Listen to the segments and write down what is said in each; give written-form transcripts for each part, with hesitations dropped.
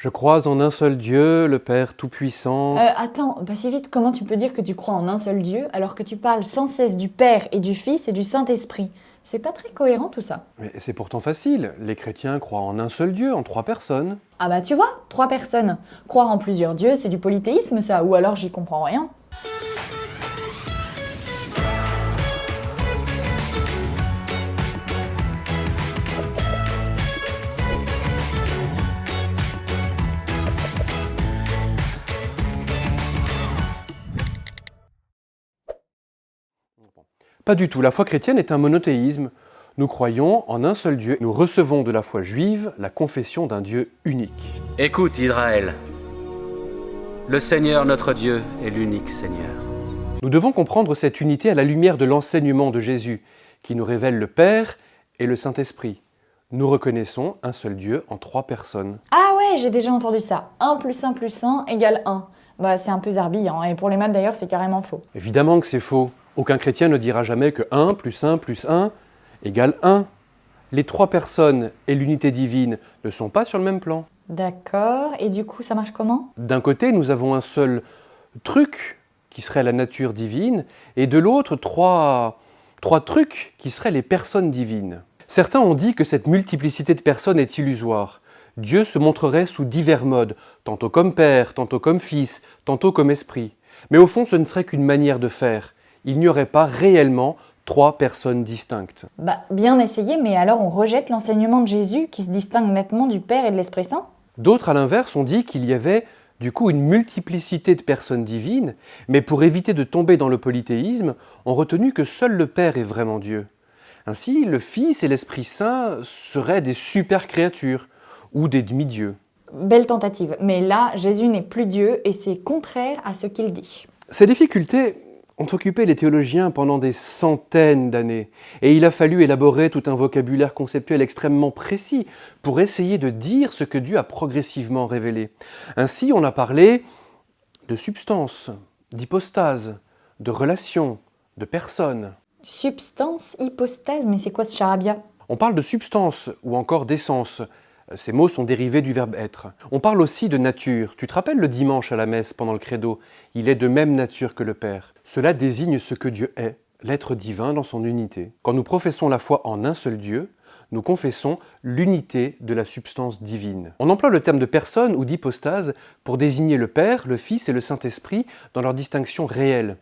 Je crois en un seul Dieu, le Père Tout-Puissant. Attends, pas si vite, comment tu peux dire que tu crois en un seul Dieu alors que tu parles sans cesse du Père et du Fils et du Saint-Esprit? C'est pas très cohérent tout ça. Mais c'est pourtant facile. Les chrétiens croient en un seul Dieu, en 3 personnes. Ah bah tu vois, 3 personnes. Croire en plusieurs dieux, c'est du polythéisme ça, ou alors j'y comprends rien. Pas du tout. La foi chrétienne est un monothéisme. Nous croyons en un seul Dieu. Nous recevons de la foi juive la confession d'un Dieu unique. Écoute, Israël. Le Seigneur notre Dieu est l'unique Seigneur. Nous devons comprendre cette unité à la lumière de l'enseignement de Jésus, qui nous révèle le Père et le Saint-Esprit. Nous reconnaissons un seul Dieu en 3 personnes. Ah ouais, j'ai déjà entendu ça. 1 plus 1 plus 1 égale 1. Bah c'est un peu zarbillant, et pour les maths d'ailleurs c'est carrément faux. Évidemment que c'est faux. Aucun chrétien ne dira jamais que 1 plus 1 plus 1 égale 1. Les 3 personnes et l'unité divine ne sont pas sur le même plan. D'accord, et du coup ça marche comment? D'un côté, nous avons un seul truc qui serait la nature divine, et de l'autre, trois trucs qui seraient les personnes divines. Certains ont dit que cette multiplicité de personnes est illusoire. Dieu se montrerait sous divers modes, tantôt comme Père, tantôt comme Fils, tantôt comme Esprit. Mais au fond, ce ne serait qu'une manière de faire. Il n'y aurait pas réellement 3 personnes distinctes. Bah bien essayé, mais alors on rejette l'enseignement de Jésus qui se distingue nettement du Père et de l'Esprit Saint? D'autres, à l'inverse, ont dit qu'il y avait du coup une multiplicité de personnes divines, mais pour éviter de tomber dans le polythéisme, ont retenu que seul le Père est vraiment Dieu. Ainsi, le Fils et l'Esprit Saint seraient des super créatures, ou des demi-dieux. Belle tentative, mais là Jésus n'est plus Dieu et c'est contraire à ce qu'il dit. Ces difficultés ont occupé les théologiens pendant des centaines d'années, et il a fallu élaborer tout un vocabulaire conceptuel extrêmement précis pour essayer de dire ce que Dieu a progressivement révélé. Ainsi, on a parlé de substance, d'hypostase, de relation, de personne. Substance, hypostase, mais c'est quoi ce charabia? On parle de substance ou encore d'essence. Ces mots sont dérivés du verbe être. On parle aussi de nature. Tu te rappelles le dimanche à la messe pendant le credo? Il est de même nature que le Père. Cela désigne ce que Dieu est, l'être divin dans son unité. Quand nous professons la foi en un seul Dieu, nous confessons l'unité de la substance divine. On emploie le terme de personne ou d'hypostase pour désigner le Père, le Fils et le Saint-Esprit dans leur distinction réelle.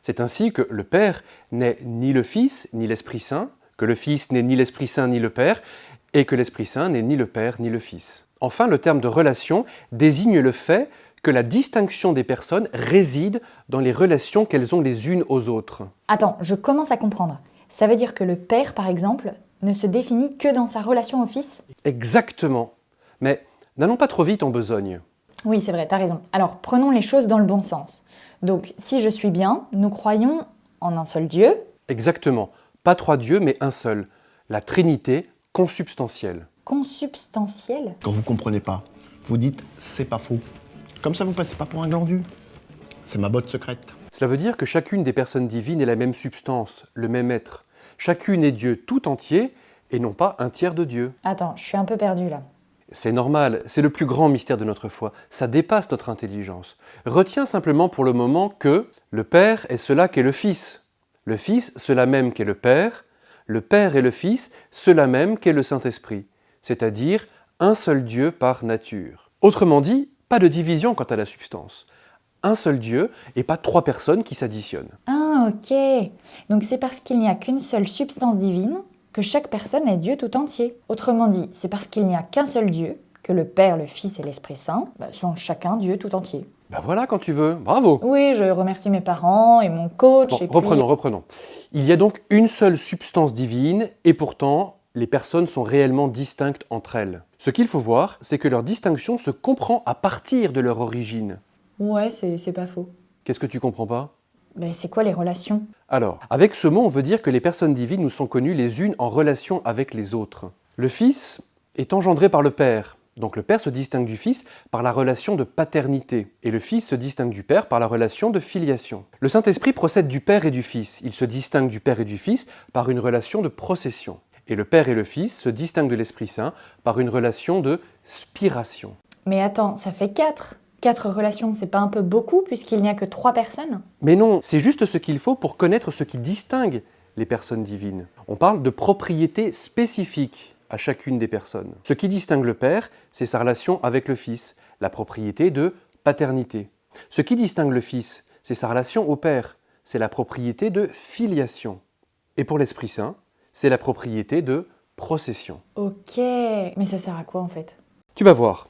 C'est ainsi que le Père n'est ni le Fils ni l'Esprit Saint, que le Fils n'est ni l'Esprit Saint ni le Père, et que l'Esprit Saint n'est ni le Père ni le Fils. Enfin, le terme de relation désigne le fait que la distinction des personnes réside dans les relations qu'elles ont les unes aux autres. Attends, je commence à comprendre. Ça veut dire que le Père, par exemple, ne se définit que dans sa relation au Fils? Exactement. Mais n'allons pas trop vite en besogne. Oui, c'est vrai, t'as raison. Alors, prenons les choses dans le bon sens. Donc, si je suis bien, nous croyons en un seul Dieu. Exactement. Pas 3 dieux, mais un seul. La Trinité consubstantielle. Consubstantiel? Quand vous comprenez pas, vous dites « c'est pas faux ». Comme ça, vous passez pas pour un glandu. C'est ma botte secrète. Cela veut dire que chacune des personnes divines est la même substance, le même être. Chacune est Dieu tout entier et non pas un tiers de Dieu. Attends, je suis un peu perdue là. C'est normal, c'est le plus grand mystère de notre foi. Ça dépasse notre intelligence. Retiens simplement pour le moment que le Père est cela qu'est le Fils. Le Fils, cela même qu'est le Père et le Fils, cela même qu'est le Saint-Esprit, c'est-à-dire un seul Dieu par nature. Autrement dit, pas de division quant à la substance. Un seul Dieu et pas 3 personnes qui s'additionnent. Ah, ok. Donc c'est parce qu'il n'y a qu'une seule substance divine que chaque personne est Dieu tout entier. Autrement dit, c'est parce qu'il n'y a qu'un seul Dieu que le Père, le Fils et l'Esprit Saint sont chacun Dieu tout entier. Ben voilà quand tu veux, bravo. Oui, je remercie mes parents et mon coach. Bon, et puis... reprenons. Il y a donc une seule substance divine et pourtant, les personnes sont réellement distinctes entre elles. Ce qu'il faut voir, c'est que leur distinction se comprend à partir de leur origine. Ouais, c'est pas faux. Qu'est-ce que tu comprends pas? Ben, c'est quoi les relations? Alors, avec ce mot, on veut dire que les personnes divines nous sont connues les unes en relation avec les autres. Le Fils est engendré par le Père. Donc le Père se distingue du Fils par la relation de paternité, et le Fils se distingue du Père par la relation de filiation. Le Saint-Esprit procède du Père et du Fils. Il se distingue du Père et du Fils par une relation de procession. Et le Père et le Fils se distinguent de l'Esprit Saint par une relation de spiration. Mais attends, ça fait 4. 4 relations, c'est pas un peu beaucoup puisqu'il n'y a que 3 personnes? Mais non, c'est juste ce qu'il faut pour connaître ce qui distingue les personnes divines. On parle de propriétés spécifiques à chacune des personnes. Ce qui distingue le Père, c'est sa relation avec le Fils, la propriété de paternité. Ce qui distingue le Fils, c'est sa relation au Père, c'est la propriété de filiation. Et pour l'Esprit Saint, c'est la propriété de procession. Ok, mais ça sert à quoi en fait? Tu vas voir.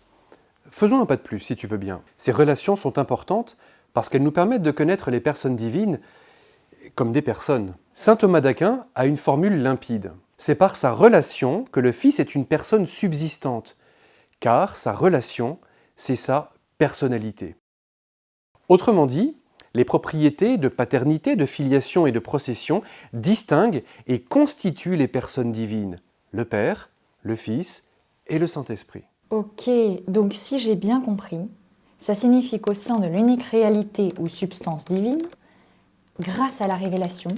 Faisons un pas de plus, si tu veux bien. Ces relations sont importantes parce qu'elles nous permettent de connaître les personnes divines comme des personnes. Saint Thomas d'Aquin a une formule limpide. C'est par sa relation que le Fils est une personne subsistante, car sa relation, c'est sa personnalité. Autrement dit, les propriétés de paternité, de filiation et de procession distinguent et constituent les personnes divines, le Père, le Fils et le Saint-Esprit. Ok, donc si j'ai bien compris, ça signifie qu'au sein de l'unique réalité ou substance divine, grâce à la révélation,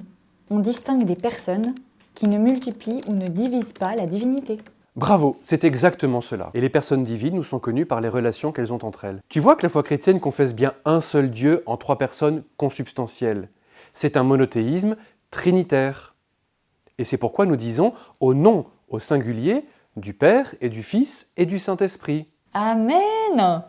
on distingue des personnes qui ne multiplient ou ne divisent pas la divinité. Bravo, c'est exactement cela. Et les personnes divines nous sont connues par les relations qu'elles ont entre elles. Tu vois que la foi chrétienne confesse bien un seul Dieu en 3 personnes consubstantielles. C'est un monothéisme trinitaire. Et c'est pourquoi nous disons au nom, au singulier, du Père et du Fils et du Saint-Esprit. Amen!